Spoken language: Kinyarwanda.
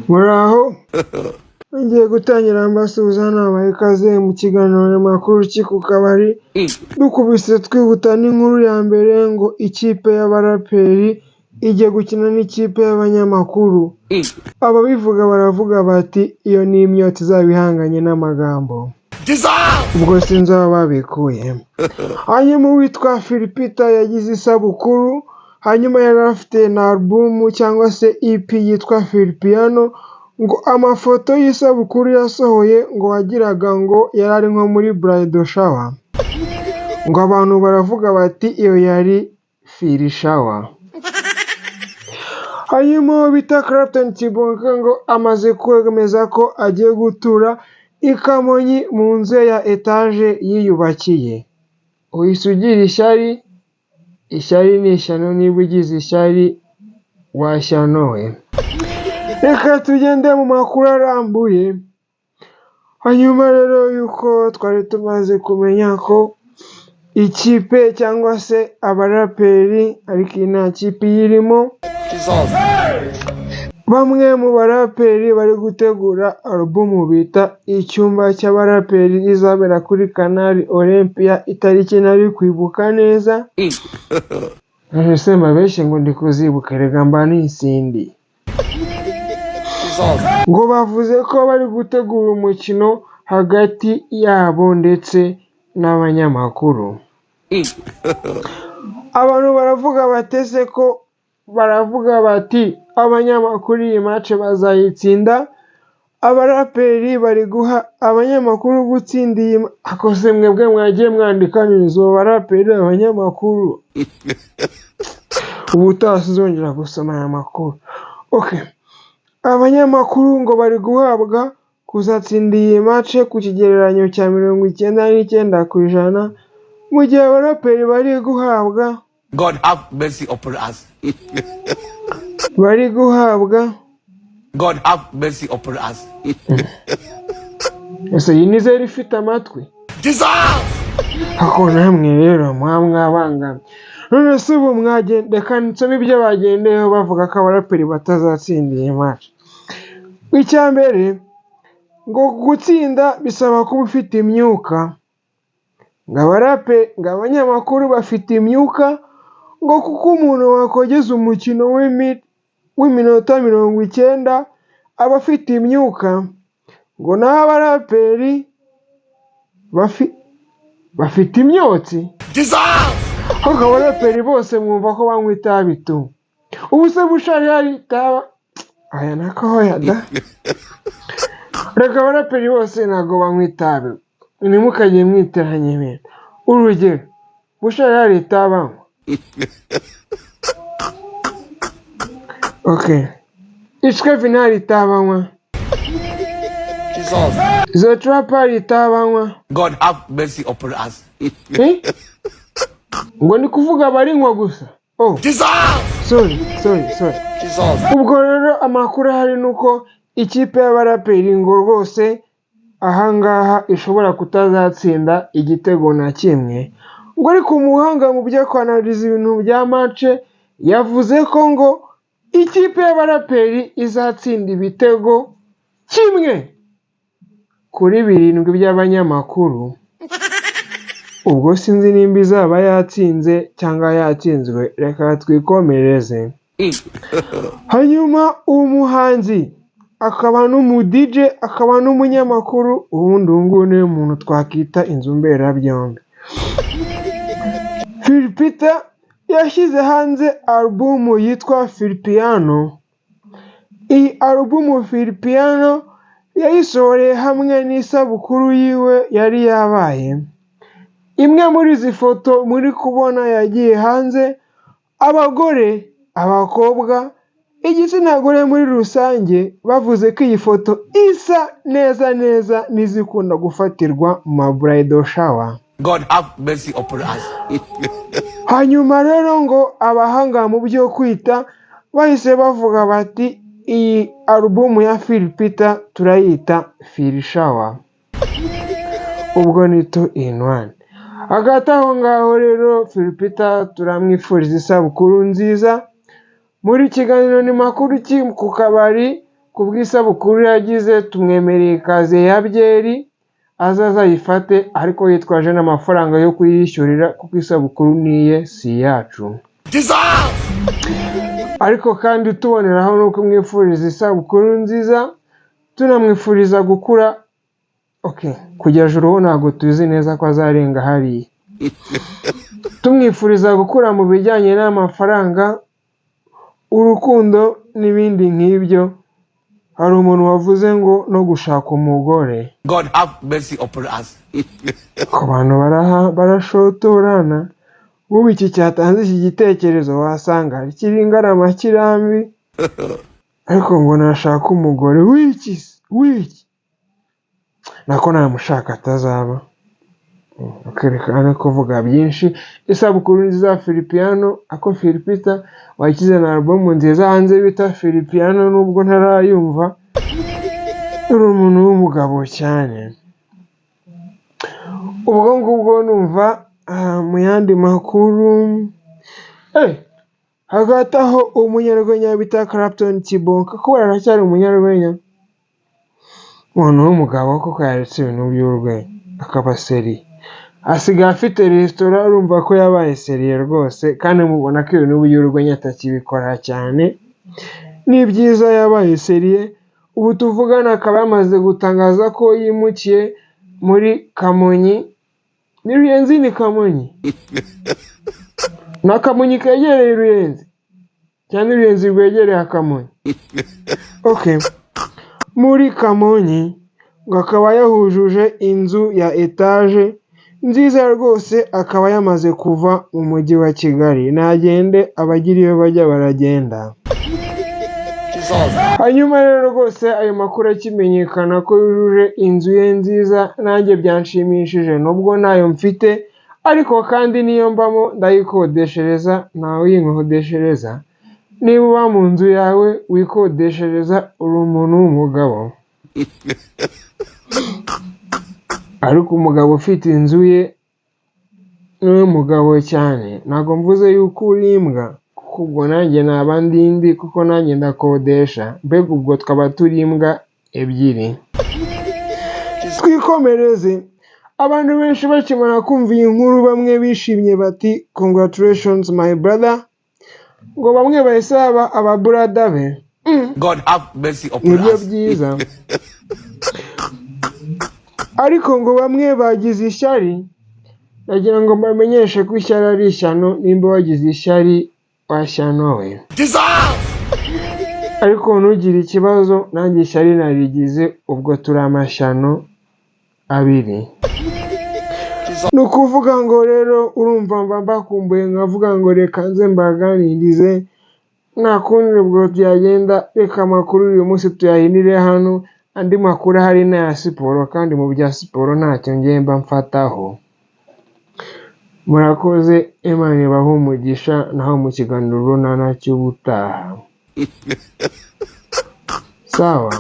Muraho ngiye gutangira mbasuhuza nabaye ikaze mu kiganiro makuru ku kabari dukubise twihuta n'inkuru ya mbere ngo ikipe y'abaraperi igiye gukina n'ikipe y'abanyamakuru. Ababivuga baravuga bati iyo ni imyotsi izabihanganye n'amagambo ubwo sinzi aho babikuye. Hanyuma uwitwa Philipita yagize isabukuru, hanyuma yari afite na album cyangwa se EP yitwa Philipiano, ngo amafoto y'isabukuru yasohoye ngo wagiraga ngo yari ari nko muri bridal shower, ngo abantu baravuga bati iyo yari Phil shower. Hanyuma bita Clapton Kibonke ngo amaze kwemeza ko agiye gutura i Kamonyi mu nzu ya etage yiyubakiye. Uhise ugira ishyari, ishyari ni ishyano, niba ugize ishyari washyanowe. Reka tugende mu makuru arambuye. Hanyuma rero yuko twari tumaze kumenya ko ikipe cyangwa se abaraperi, ariko iyi nta kipe irimo, bamwe mu baraperi bari gutegura album bita Icyumba cy'abaraperi izabera kuri Canal Olympia itariki nari kwibuka neza. Ese mbabeshye ngo ndi kuzibuka, rega mba nisindi. Ngo bavuze ko bari gutegura umukino hagati yabo ndetse n'abanyamakuru. Abantu baravuga batese ko baravuga bati abanyamakuru iyi match bazayitsinda, abaraperi bari guha abanyamakuru gutsinda iyi akose. Mwebwe mwagiye mwandikaniriza uwo baraperi abanyamakuru ubutaha sizongera gusoma aya makuru. Okay, abanyamakuru ngo bari guhabwa kuzatsinda iyi match ku kigereranyo cya 99%, mu gihe abaraperi bari guhabwa God have mercy upon us. bari guhabwa God have mercy upon us. ese iyi ni zero ifite amatwi ako namwe rero mwamwabangamye. None se ubu mwagende kansoma ibyo bagendeyeho bavuga ko abaraperi batazatsinda iyi match. Icya mbere ngo gutsinda bisaba kuba ufite imyuka, ngo abanyamakuru bafite imyuka, ngo kuko umuntu wakogeza umukino w'iminota 90 aba afite imyuka, ngo naho abaraperi bafite imyotsi. Ahubwo abaraperi bose mwumva ko banywa itabi tu. Ubu se bushari hari itaba aya nako hoya da. Reka abaraperi bose ntago banywa itabi, ntimukajye mwiteranya ibintu. Urugero, bushari hari itaba. Okay, Ishkevin hari itabanywa, The Trap hari itabanywa. God have mercy upon us. Ngo ni kuvuga barinywa gusa. Oh, sorry. Ubwo rero amakuru hari nuko ikipe y'abaraperi ngo rwose ahangaha ishobora kutazatsinda igitego na kimwe. Ngo ariko umuhanga mu byo kwanariza ibintu bya match yavuze ko ngo ikipe y'abaraperi izatsinda ibitego 1-7 by'abanyamakuru. Ubwo sinzi nimba izaba yatsinze cyangwa yatsinzwe, reka twikomereze. Hanyuma umuhanzi akaba n'umu DJ akaba n'umunyamakuru, ubundi ubu niwe muntu twakita inzu mberabyombi, Philipita yashyize hanze album yitwa Philipiano. Iyi album Philipiano yayisohoreye hamwe n'isabukuru yiwe yari yabaye. Imwe muri izi foto muri kubona yagiye hanze, abagore, abakobwa, igitsina gore muri rusange bavuze ko iyi foto isa neza n'izikunda gufatirwa mu bridal shower. God have mercy upon us. Hanyuma rero ngo abahanga mu byo kwita bahise bavuga bati iyi album ya Philipita turayita Phil shower. Ubwo ni 2 in 1. Hagati aho ngaho rero Philipita turamwifuriza isabukuru nziza. Muri kiganiro ni makuru ku kabari ku bw'isabukuru yagize tumwemereye ikaze ya byeri azaza ayifate ariko yitwaje n'amafaranga yo kuyishyurira kuko isabukuru niye si yacu. Ariko kandi tuboneraho no kumwifuriza isabukuru nziza tunamwifuriza gukura. Kujya juru ntabwo tuzi neza ko azarenga hariya. Tumwifuriza gukura mu bijyanye n'amafaranga, urukundo n'ibindi nk'ibyo. Hari umuntu wavuze ngo no gushaka umugore. God have mercy upon us. Ku bantu barashotorana. Ubu iki cyatanze iki gitekerezo wasanga ari kiringarama kirambi. Ariko ngo nashaka umugore wiki. Nako namushaka atazaba. Akerekana kuvuga byinshi. Isabukuru nziza Filipiano, ako Filipita wakize na album nziza hanze bita Filipiano nubwo ntarayumva. Uri umuntu w'umugabo cyane. Ubwo ngubwo numva mu yandi makuru. Hagati aho umunyarwenya bita Clapton Kibonka ko aracyari umunyarwenya. Umuntu w'umugabo koko yaretse ibintu by'urwenya akaba seri. Asigaye afite resitora, urumva ko yabaye seriye rwose kandi mubona ko ibintu by'urwenya atakibikora cyane. Ni byiza yabaye seriye. Ubu tuvugana akaba yamaze gutangaza ko yimukiye muri Kamonyi. Ni Ruyenzi ni Kamonyi? Na Kamonyi kegereye Ruyenzi cyane Ruyenzi rwegereye Kamonyi? Muri Kamonyi ngo akaba yahujuje inzu ya etaje nziza rwose, akaba yamaze kuva mu mujyi wa Kigali. Nagende abagira iyo bajya baragenda. Hanyuma rero rwose ayo makuru akimenyekana ko yujuje inzu ye nziza, nanjye byanshimishije nubwo ntayo mfite, ariko kandi niyo mbamo ndayikodeshereza, ntawe uyinkodeshereza. Niba uba mu nzu yawe wikodeshereza uri umuntu w'umugabo. Ariko umugabo ufite inzu ye niwe mugabo cyane. Ntabwo mvuze yuko uri imbwa kuko ubwo nanjye naba ndindi kuko nanjye ndakodesha. Mbega ubwo twaba turi imbwa ebyiri. Twikomereze. Abantu benshi bakimara kumva iyi nkuru bamwe bishimye bati congratulations my brother. Ngo bamwe bahise baba ababurada be. God have mercy upon Nibyo us. byiza. Ariko ngo bamwe bagize ishyari. Nagira ngo mbamenyeshe ko ishyari ari ishyano. Nimba wagize ishyari washyanowe. Ariko ntugire ikibazo, nanjye ishyari narigize, ubwo turi amashyano abiri. Ni ukuvuga ngo rero urumva mba mbakumbuye nkavuga ngo reka nze mbaganirize. Nta kundi ubwo byagenda, reka amakuru uyu munsi tuyahinire hano. Andi makuru hari n'aya siporo, kandi mu bya siporo ntacyo ngiye mba mfataho. Murakoze, Imana ibahe umugisha, naho mu kiganiro runana cy'ubutaha. Sawa.